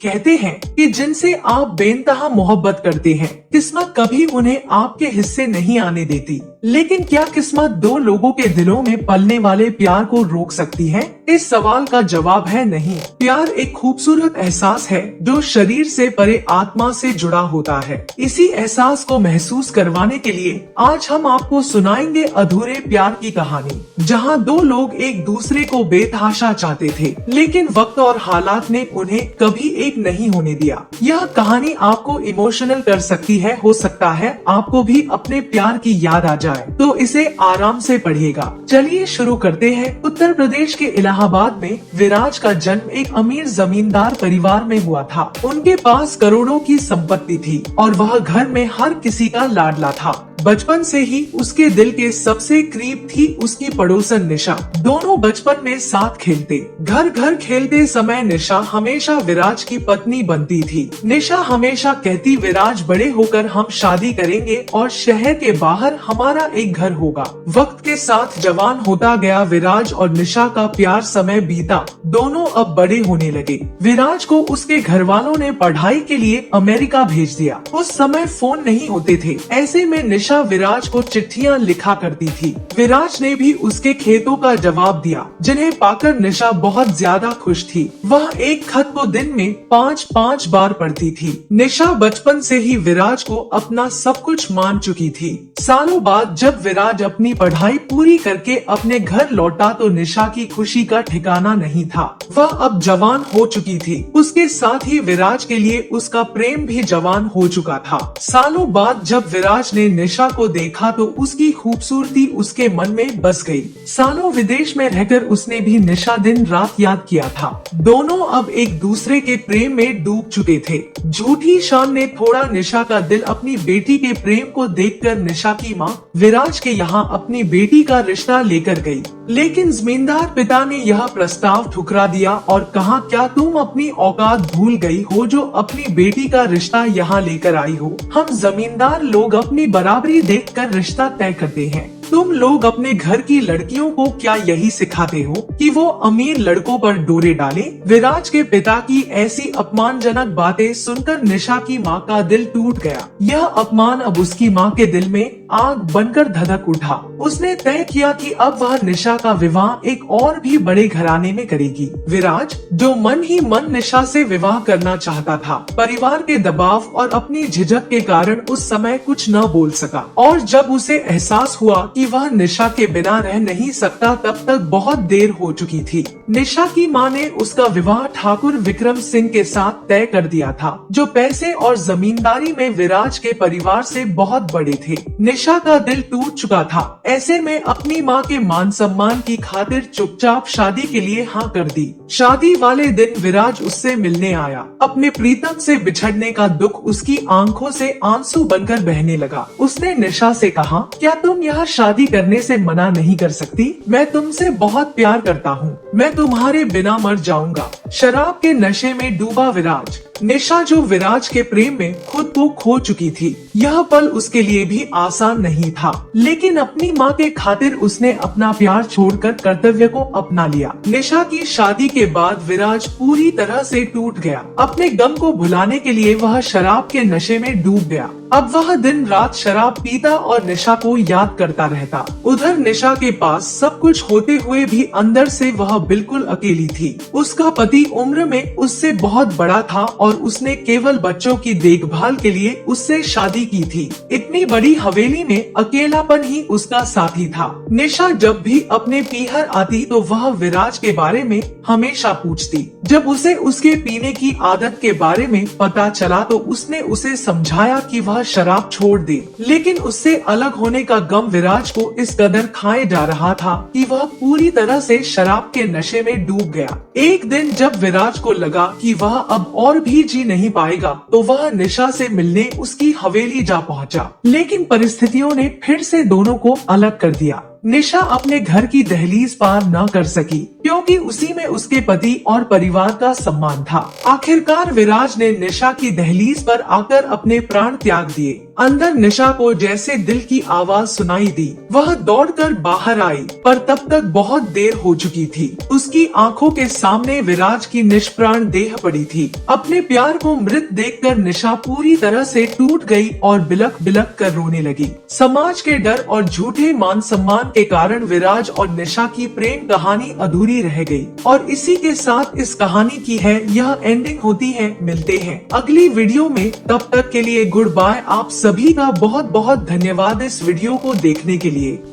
कहते हैं कि जिनसे आप बेइंतहा मोहब्बत करते हैं, किस्मत कभी उन्हें आपके हिस्से नहीं आने देती। लेकिन क्या किस्मत दो लोगों के दिलों में पलने वाले प्यार को रोक सकती है? इस सवाल का जवाब है नहीं। प्यार एक खूबसूरत एहसास है जो शरीर से परे आत्मा से जुड़ा होता है। इसी एहसास को महसूस करवाने के लिए आज हम आपको सुनाएंगे अधूरे प्यार की कहानी, जहां दो लोग एक दूसरे को बेतहाशा चाहते थे, लेकिन वक्त और हालात ने उन्हें कभी एक नहीं होने दिया। यह कहानी आपको इमोशनल कर सकती है, हो सकता है आपको भी अपने प्यार की याद आ जाए, तो इसे आराम से पढ़िएगा। चलिए शुरू करते हैं। उत्तर प्रदेश के इलाहाबाद में विराज का जन्म एक अमीर जमींदार परिवार में हुआ था। उनके पास करोड़ों की संपत्ति थी और वह घर में हर किसी का लाडला था। बचपन से ही उसके दिल के सबसे करीब थी उसकी पड़ोसन निशा। दोनों बचपन में साथ खेलते। घर घर खेलते समय निशा हमेशा विराज की पत्नी बनती थी। निशा हमेशा कहती, विराज बड़े होकर हम शादी करेंगे और शहर के बाहर हमारा एक घर होगा। वक्त के साथ जवान होता गया विराज और निशा का प्यार। समय बीता, दोनों अब बड़े होने लगे। विराज को उसके घर वालों ने पढ़ाई के लिए अमेरिका भेज दिया। उस समय फोन नहीं होते थे, ऐसे में निशा विराज को चिट्ठियां लिखा करती थी। विराज ने भी उसके खेतों का जवाब दिया, जिन्हें पाकर निशा बहुत ज्यादा खुश थी। वह एक खत को दिन में 5-5 बार पढ़ती थी। निशा बचपन से ही विराज को अपना सब कुछ मान चुकी थी। सालों बाद जब विराज अपनी पढ़ाई पूरी करके अपने घर लौटा तो निशा की खुशी का ठिकाना नहीं था। वह अब जवान हो चुकी थी। उसके साथ ही विराज के लिए उसका प्रेम भी जवान हो चुका था। सालों बाद जब विराज ने निशा को देखा तो उसकी खूबसूरती उसके मन में बस गई। सालों विदेश में रहकर उसने भी निशा दिन रात याद किया था। दोनों अब एक दूसरे के प्रेम में डूब चुके थे। झूठी शान ने थोड़ा निशा का दिल। अपनी बेटी के प्रेम को देखकर निशा की माँ विराज के यहाँ अपनी बेटी का रिश्ता लेकर गई, लेकिन जमींदार पिता ने यह प्रस्ताव ठुकरा दिया और कहा, क्या तुम अपनी औकात भूल गई हो जो अपनी बेटी का रिश्ता यहाँ लेकर आई हो? हम जमींदार लोग अपनी बराबरी देखकर रिश्ता तय करते हैं। तुम लोग अपने घर की लड़कियों को क्या यही सिखाते हो कि वो अमीर लड़कों पर डोरे डालें? विराज के पिता की ऐसी अपमानजनक बातें सुनकर निशा की माँ का दिल टूट गया। यह अपमान अब उसकी माँ के दिल में आग बनकर धधक उठा। उसने तय किया कि अब वह निशा का विवाह एक और भी बड़े घराने में करेगी। विराज जो मन ही मन निशा से विवाह करना चाहता था, परिवार के दबाव और अपनी झिझक के कारण उस समय कुछ न बोल सका। और जब उसे एहसास हुआ कि वह निशा के बिना रह नहीं सकता, तब तक बहुत देर हो चुकी थी। निशा की माँ ने उसका विवाह ठाकुर विक्रम सिंह के साथ तय कर दिया था, जो पैसे और जमींदारी में विराज के परिवार से बहुत बड़े थे। निशा का दिल टूट चुका था। ऐसे में अपनी माँ के मान सम्मान की खातिर चुपचाप शादी के लिए हाँ कर दी। शादी वाले दिन विराज उससे मिलने आया। अपने प्रीतम से बिछड़ने का दुख उसकी आंखों से आंसू बनकर बहने लगा। उसने निशा से कहा, क्या तुम यह शादी करने से मना नहीं कर सकती? मैं तुमसे बहुत प्यार करता हूँ। मैं तुम्हारे बिना मर जाऊंगा। शराब के नशे में डूबा विराज। निशा जो विराज के प्रेम में खुद को खो चुकी थी, यह पल उसके लिए भी आसान नहीं था, लेकिन अपनी माँ के खातिर उसने अपना प्यार छोड़कर कर्तव्य को अपना लिया। निशा की शादी के बाद विराज पूरी तरह से टूट गया। अपने गम को भुलाने के लिए वह शराब के नशे में डूब गया। अब वह दिन रात शराब पीता और निशा को याद करता रहता। उधर निशा के पास सब कुछ होते हुए भी अंदर से वह बिल्कुल अकेली थी। उसका पति उम्र में उससे बहुत बड़ा था और उसने केवल बच्चों की देखभाल के लिए उससे शादी की थी। इतनी बड़ी हवेली में अकेलापन ही उसका साथी था। निशा जब भी अपने पीहर आती तो वह विराज के बारे में हमेशा पूछती। जब उसे उसके पीने की आदत के बारे में पता चला तो उसने उसे समझाया कि वह शराब छोड़ दे, लेकिन उससे अलग होने का गम विराज को इस कदर खाए जा रहा था कि वह पूरी तरह से शराब के नशे में डूब गया। एक दिन जब विराज को लगा कि वह अब और भी जी नहीं पाएगा, तो वह निशा से मिलने उसकी हवेली जा पहुंचा, लेकिन परिस्थितियों ने फिर से दोनों को अलग कर दिया। निशा अपने घर की दहलीज पार न कर सकी। क्योंकि उसी में उसके पति और परिवार का सम्मान था। आखिरकार विराज ने निशा की दहलीज पर आकर अपने प्राण त्याग दिए। अंदर निशा को जैसे दिल की आवाज सुनाई दी। वह दौड़कर बाहर आई, पर तब तक बहुत देर हो चुकी थी। उसकी आंखों के सामने विराज की निष्प्राण देह पड़ी थी। अपने प्यार को मृत देखकर निशा पूरी तरह से टूट गई और बिलख बिलख कर रोने लगी। समाज के डर और झूठे मान सम्मान के कारण विराज और निशा की प्रेम कहानी अधूरी रह गई। और इसी के साथ इस कहानी की है यह एंडिंग होती है। मिलते हैं अगली वीडियो में, तब तक के लिए गुड बाय। आप सभी का बहुत बहुत धन्यवाद इस वीडियो को देखने के लिए।